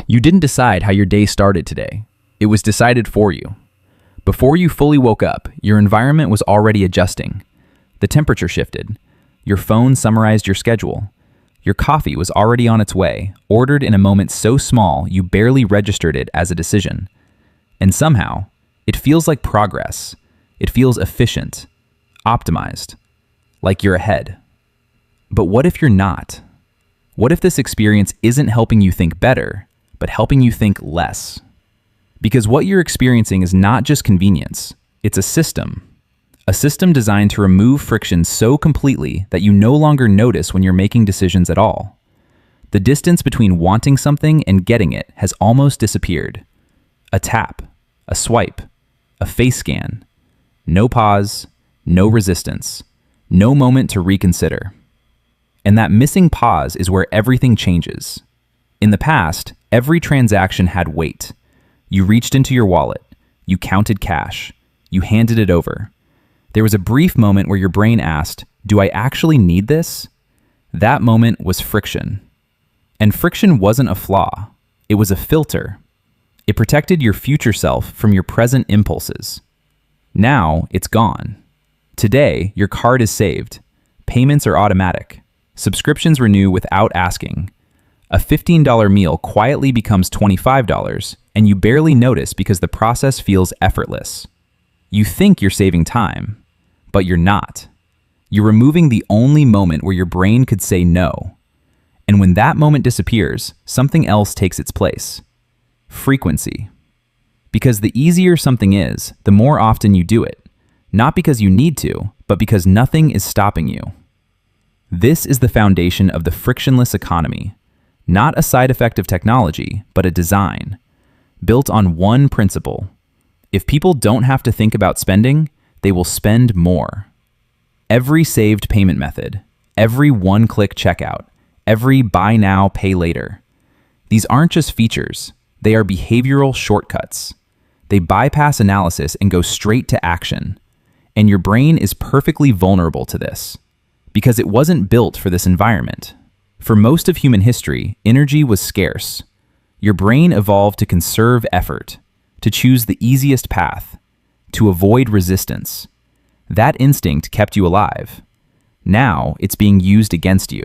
You didn't decide how your day started today. It was decided for you. Before you fully woke up, your environment was already adjusting. The temperature shifted. Your phone summarized your schedule. Your coffee was already on its way, ordered in a moment so small you barely registered it as a decision. And somehow, it feels like progress. It feels efficient, optimized, like you're ahead. But what if you're not? What if this experience isn't helping you think better, but helping you think less? Because what you're experiencing is not just convenience, it's a system designed to remove friction so completely that you no longer notice when you're making decisions at all. The distance between wanting something and getting it has almost disappeared. A tap, a swipe, a face scan. No pause, no resistance, no moment to reconsider. And that missing pause is where everything changes. In the past, every transaction had weight. You reached into your wallet, you counted cash, you handed it over. There was a brief moment where your brain asked, "Do I actually need this?" That moment was friction. And friction wasn't a flaw. It was a filter. It protected your future self from your present impulses. Now, it's gone. Today, your card is saved. Payments are automatic. Subscriptions renew without asking. A $15 meal quietly becomes $25, and you barely notice because the process feels effortless. You think you're saving time, but you're not. You're removing the only moment where your brain could say no. And when that moment disappears, something else takes its place. Frequency. Because the easier something is, the more often you do it. Not because you need to, but because nothing is stopping you. This is the foundation of the frictionless economy. Not a side effect of technology, but a design. Built on one principle. If people don't have to think about spending, they will spend more. Every saved payment method, every one-click checkout, every buy now, pay later. These aren't just features, they are behavioral shortcuts. They bypass analysis and go straight to action. And your brain is perfectly vulnerable to this, because it wasn't built for this environment. For most of human history, energy was scarce. Your brain evolved to conserve effort, to choose the easiest path, to avoid resistance. That instinct kept you alive. Now it's being used against you.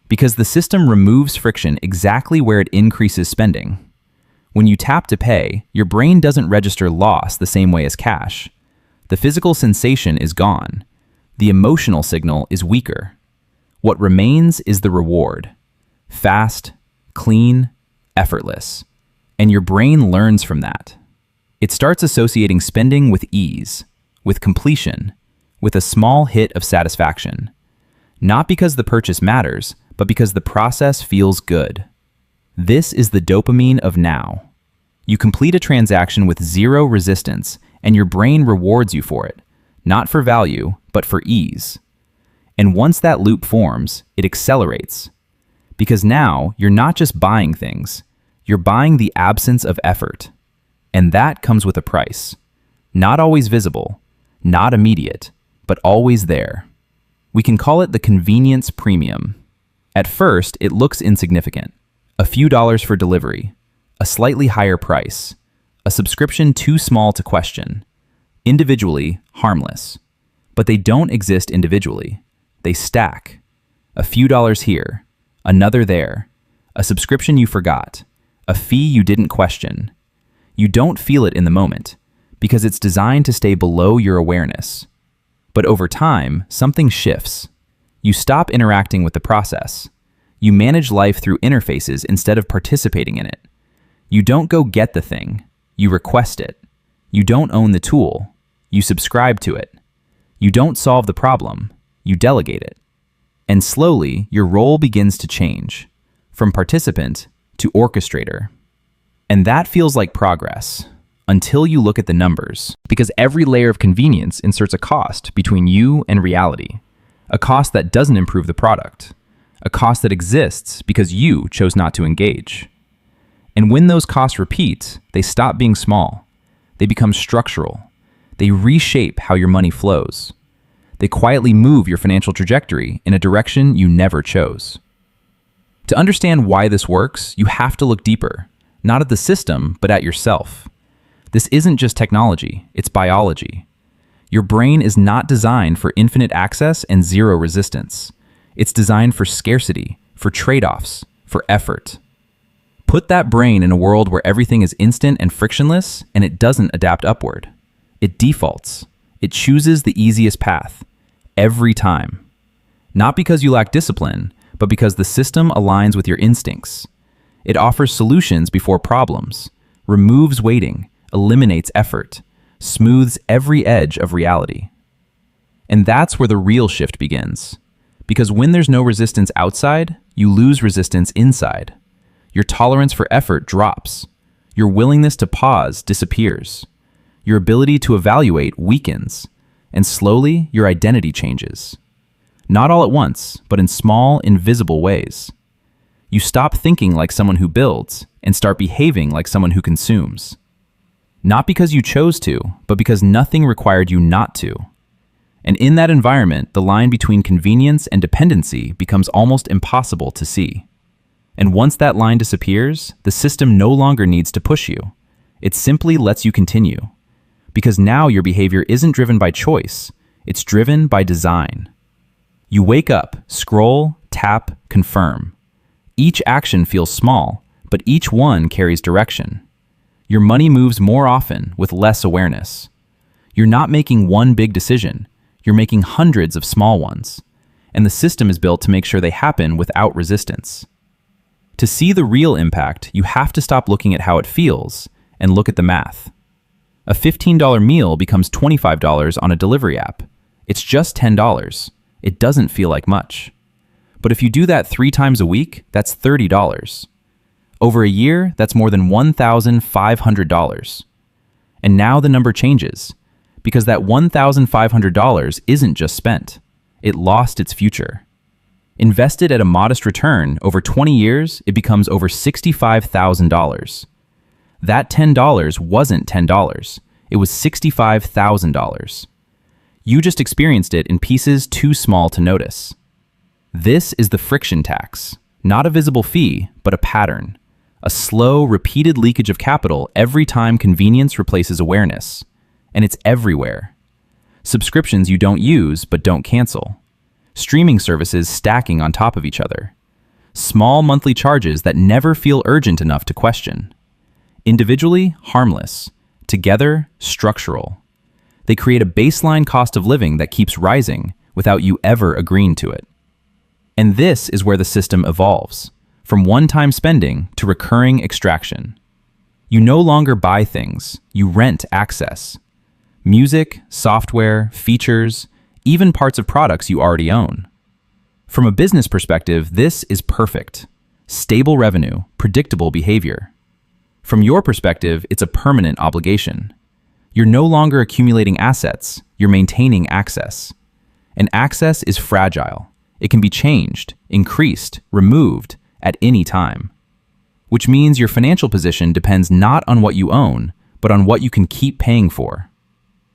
Because the system removes friction exactly where it increases spending. When you tap to pay, your brain doesn't register loss the same way as cash. The physical sensation is gone. The emotional signal is weaker. What remains is the reward. Fast, clean, effortless. And your brain learns from that. It starts associating spending with ease, with completion, with a small hit of satisfaction. Not because the purchase matters, but because the process feels good. This is the dopamine of now. You complete a transaction with zero resistance, and your brain rewards you for it, not for value, but for ease. And once that loop forms, it accelerates. Because now, you're not just buying things, you're buying the absence of effort. And that comes with a price. Not always visible, not immediate, but always there. We can call it the convenience premium. At first, it looks insignificant. A few dollars for delivery, a slightly higher price, a subscription too small to question. Individually, harmless. But they don't exist individually. They stack. A few dollars here, another there, a subscription you forgot, a fee you didn't question. You don't feel it in the moment, because it's designed to stay below your awareness. But over time, something shifts. You stop interacting with the process. You manage life through interfaces instead of participating in it. You don't go get the thing, you request it. You don't own the tool, you subscribe to it. You don't solve the problem, you delegate it. And slowly, your role begins to change, from participant to orchestrator. And that feels like progress, until you look at the numbers. Because every layer of convenience inserts a cost between you and reality. A cost that doesn't improve the product. A cost that exists because you chose not to engage. And when those costs repeat, they stop being small. They become structural. They reshape how your money flows. They quietly move your financial trajectory in a direction you never chose. To understand why this works, you have to look deeper. not at the system, but at yourself. This isn't just technology, it's biology. Your brain is not designed for infinite access and zero resistance. It's designed for scarcity, for trade-offs, for effort. Put that brain in a world where everything is instant and frictionless, and it doesn't adapt upward. It defaults. It chooses the easiest path, every time. Not because you lack discipline, but because the system aligns with your instincts. It offers solutions before problems, removes waiting, eliminates effort, smooths every edge of reality. And that's where the real shift begins. Because when there's no resistance outside, you lose resistance inside. Your tolerance for effort drops. Your willingness to pause disappears. Your ability to evaluate weakens. And slowly, your identity changes. Not all at once, but in small, invisible ways. You stop thinking like someone who builds and start behaving like someone who consumes. Not because you chose to, but because nothing required you not to. And in that environment, the line between convenience and dependency becomes almost impossible to see. And once that line disappears, the system no longer needs to push you. It simply lets you continue. Because now your behavior isn't driven by choice, it's driven by design. You wake up, scroll, tap, confirm. Each action feels small, but each one carries direction. Your money moves more often with less awareness. You're not making one big decision, you're making hundreds of small ones. And the system is built to make sure they happen without resistance. To see the real impact, you have to stop looking at how it feels and look at the math. A $15 meal becomes $25 on a delivery app. It's just $10. It doesn't feel like much. But if you do that 3 times a week, that's $30. Over a year, that's more than $1,500. And now the number changes, because that $1,500 isn't just spent. It lost its future. Invested at a modest return, over 20 years, it becomes over $65,000. That $10 wasn't $10. It was $65,000. You just experienced it in pieces too small to notice. This is the friction tax, not a visible fee, but a pattern. A slow, repeated leakage of capital every time convenience replaces awareness. And it's everywhere. Subscriptions you don't use but don't cancel. Streaming services stacking on top of each other. Small monthly charges that never feel urgent enough to question. Individually, harmless. Together, structural. They create a baseline cost of living that keeps rising without you ever agreeing to it. And this is where the system evolves, from one-time spending to recurring extraction. You no longer buy things, you rent access. Music, software, features, even parts of products you already own. From a business perspective, this is perfect. Stable revenue, predictable behavior. From your perspective, it's a permanent obligation. You're no longer accumulating assets, you're maintaining access. And access is fragile. It can be changed, increased, removed at any time. Which means your financial position depends not on what you own, but on what you can keep paying for.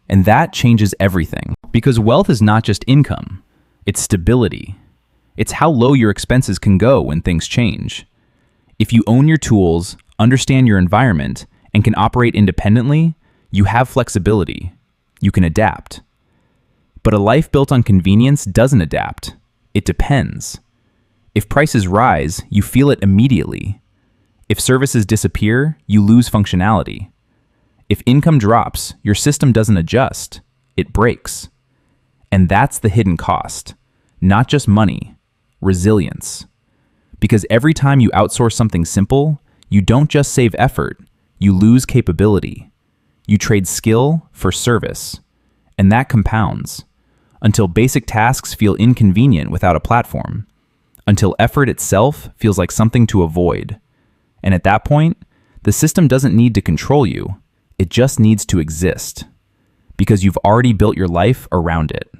And that changes everything. Because wealth is not just income, it's stability. It's how low your expenses can go when things change. If you own your tools, understand your environment, and can operate independently, you have flexibility. You can adapt. But a life built on convenience doesn't adapt. It depends. If prices rise, you feel it immediately. If services disappear, you lose functionality. If income drops, your system doesn't adjust. It breaks. And that's the hidden cost. Not just money, resilience. Because every time you outsource something simple, you don't just save effort, you lose capability. You trade skill for service. And that compounds. Until basic tasks feel inconvenient without a platform. Until effort itself feels like something to avoid. And at that point, the system doesn't need to control you. It just needs to exist. Because you've already built your life around it.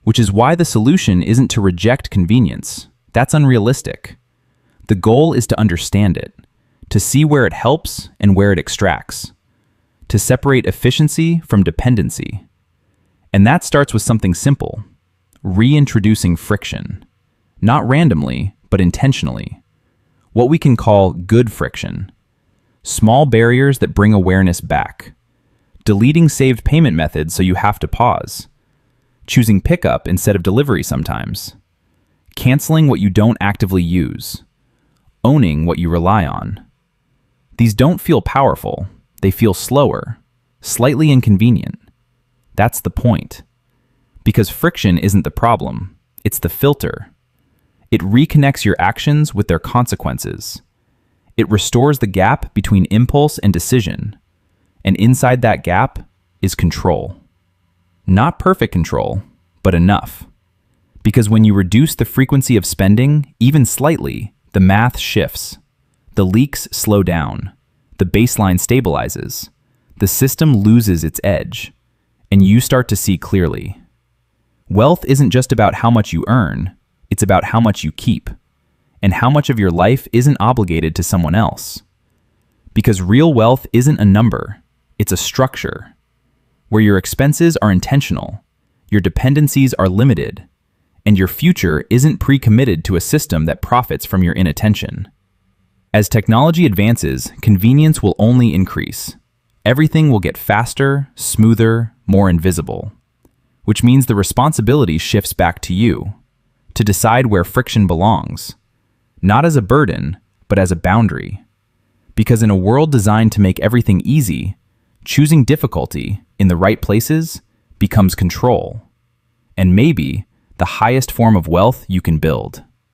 Which is why the solution isn't to reject convenience. That's unrealistic. The goal is to understand it, to see where it helps and where it extracts, to separate efficiency from dependency. And that starts with something simple, reintroducing friction. Not randomly, but intentionally. What we can call good friction. Small barriers that bring awareness back. Deleting saved payment methods so you have to pause. Choosing pickup instead of delivery sometimes. Canceling what you don't actively use. Owning what you rely on. These don't feel powerful. They feel slower, slightly inconvenient. That's the point. Because friction isn't the problem, it's the filter. It reconnects your actions with their consequences. It restores the gap between impulse and decision. And inside that gap is control. Not perfect control, but enough. Because when you reduce the frequency of spending, even slightly, the math shifts. The leaks slow down. The baseline stabilizes. The system loses its edge. And you start to see clearly. Wealth isn't just about how much you earn, it's about how much you keep. And how much of your life isn't obligated to someone else. Because real wealth isn't a number, it's a structure. Where your expenses are intentional, your dependencies are limited, and your future isn't pre-committed to a system that profits from your inattention. As technology advances, convenience will only increase. Everything will get faster, smoother, more invisible. Which means the responsibility shifts back to you, to decide where friction belongs. Not as a burden, but as a boundary. Because in a world designed to make everything easy, choosing difficulty in the right places becomes control. And maybe the highest form of wealth you can build.